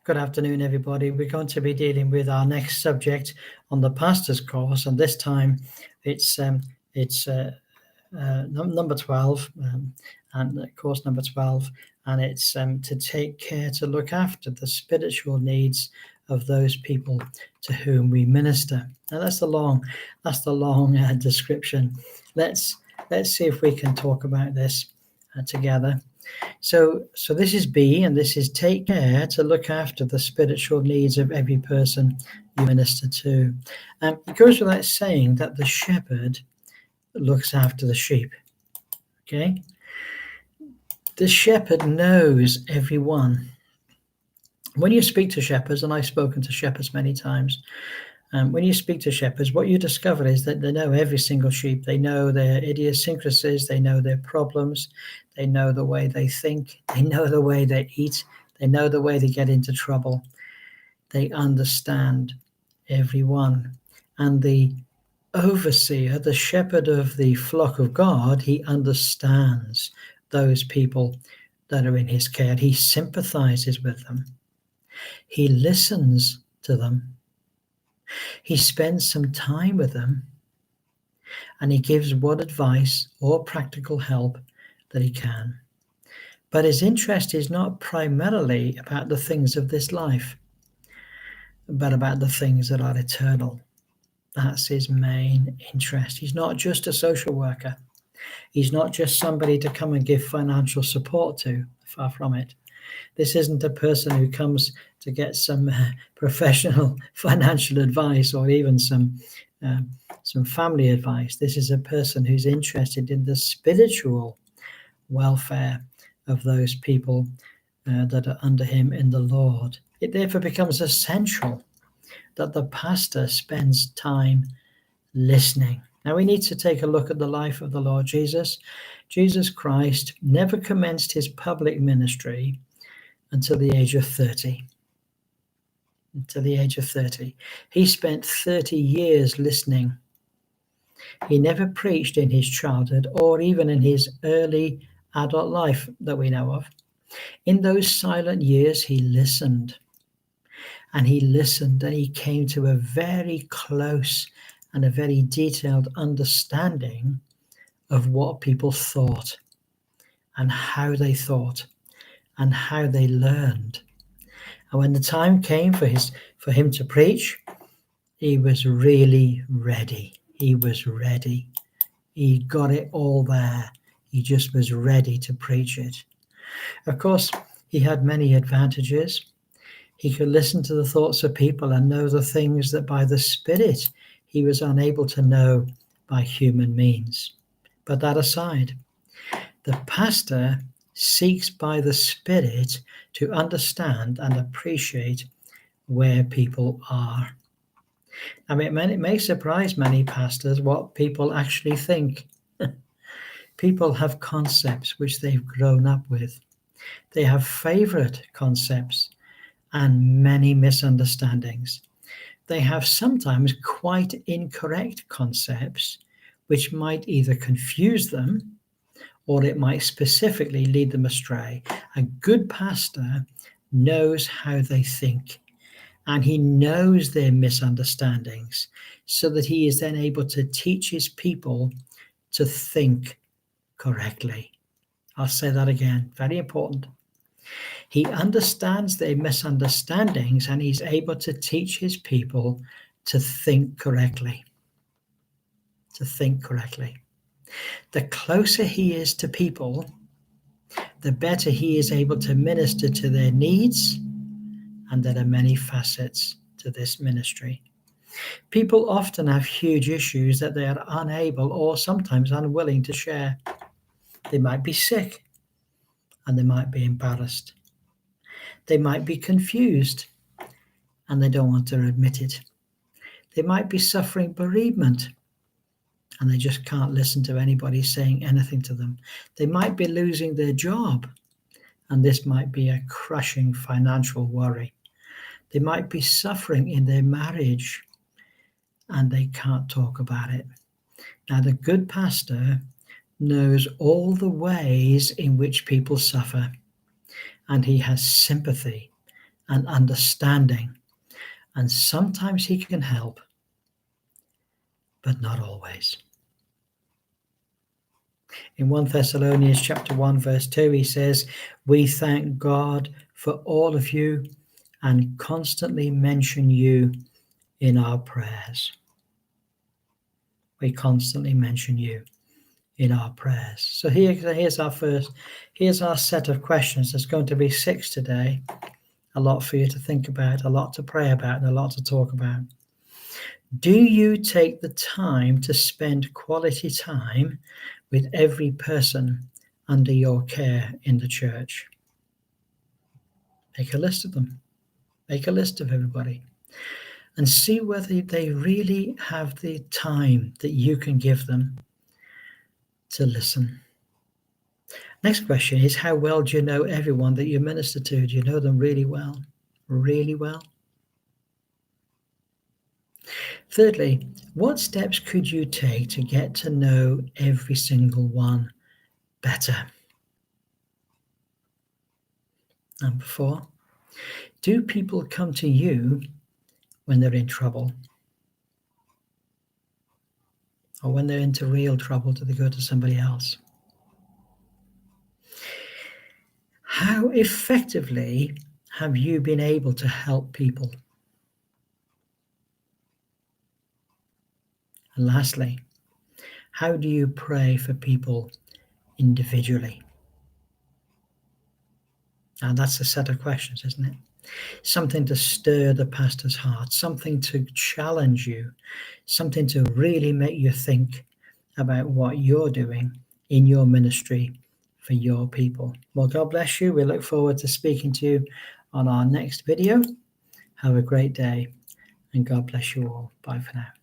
Good afternoon, everybody. We're going to be dealing with our next subject on the Pastors Course, and this time it's number 12, and course number 12, and it's to take care to look after the spiritual needs of those people to whom we minister. Now that's the long description. Let's see if we can talk about this together. So this is B, and this is take care to look after the spiritual needs of every person you minister to. It goes without saying that the shepherd looks after the sheep. Okay? The shepherd knows everyone. When you speak to shepherds, and I've spoken to shepherds many times, when you speak to shepherds, what you discover is that they know every single sheep. They know their idiosyncrasies. They know their problems. They know the way they think. They know the way they eat. They know the way they get into trouble. They understand everyone. And the overseer, the shepherd of the flock of God, he understands those people that are in his care. He sympathizes with them. He listens to them. He spends some time with them, and he gives what advice or practical help that he can. But his interest is not primarily about the things of this life, but about the things that are eternal. That's his main interest. He's not just a social worker. He's not just somebody to come and give financial support to, far from it. This isn't a person who comes to get some professional financial advice or even some family advice. This is a person who's interested in the spiritual welfare of those people that are under him in the Lord. It therefore becomes essential that the pastor spends time listening. Now we need to take a look at the life of the Lord Jesus. Jesus Christ never commenced his public ministry until the age of 30. Until the age of 30. He spent 30 years listening. He never preached in his childhood or even in his early adult life that we know of. In those silent years, he listened. And he listened, and he came to a very close and a very detailed understanding of what people thought and how they thought and how they learned. And when the time came for him to preach, he was really ready. He was ready. He got it all there. He just was ready to preach it. Of course, he had many advantages. He could listen to the thoughts of people and know the things that by the Spirit he was unable to know by human means. But that aside, the pastor seeks by the Spirit to understand and appreciate where people are. I mean, it may surprise many pastors what people actually think. People have concepts which they've grown up with. They have favorite concepts and many misunderstandings. They have sometimes quite incorrect concepts which might either confuse them or it might specifically lead them astray. A good pastor knows how they think, and he knows their misunderstandings so that he is then able to teach his people to think correctly. I'll say that again, very important. He understands their misunderstandings, and he's able to teach his people to think correctly. To think correctly. The closer he is to people, the better he is able to minister to their needs, and there are many facets to this ministry. People often have huge issues that they are unable or sometimes unwilling to share. They might be sick, and they might be embarrassed. They might be confused, and they don't want to admit it. They might be suffering bereavement, and they just can't listen to anybody saying anything to them. They might be losing their job, and this might be a crushing financial worry. They might be suffering in their marriage, and they can't talk about it. Now, the good pastor knows all the ways in which people suffer, and he has sympathy and understanding. And sometimes he can help, but not always. In 1 Thessalonians chapter 1, verse 2, he says, "We thank God for all of you and constantly mention you in our prayers." We constantly mention you in our prayers. So here's our set of questions. There's going to be 6 today. A lot for you to think about, a lot to pray about, and a lot to talk about. Do you take the time to spend quality time with every person under your care in the church? Make a list of them. Make a list of everybody. And see whether they really have the time that you can give them to listen. Next question is, how well do you know everyone that you minister to? Do you know them really well? Really well? Thirdly, what steps could you take to get to know every single one better? Number 4, do people come to you when they're in trouble? Or when they're into real trouble, do they go to somebody else? How effectively have you been able to help people? And lastly, how do you pray for people individually? And that's a set of questions, isn't it? Something to stir the pastor's heart, something to challenge you, something to really make you think about what you're doing in your ministry for your people. Well, God bless you. We look forward to speaking to you on our next video. Have a great day, and God bless you all. Bye for now.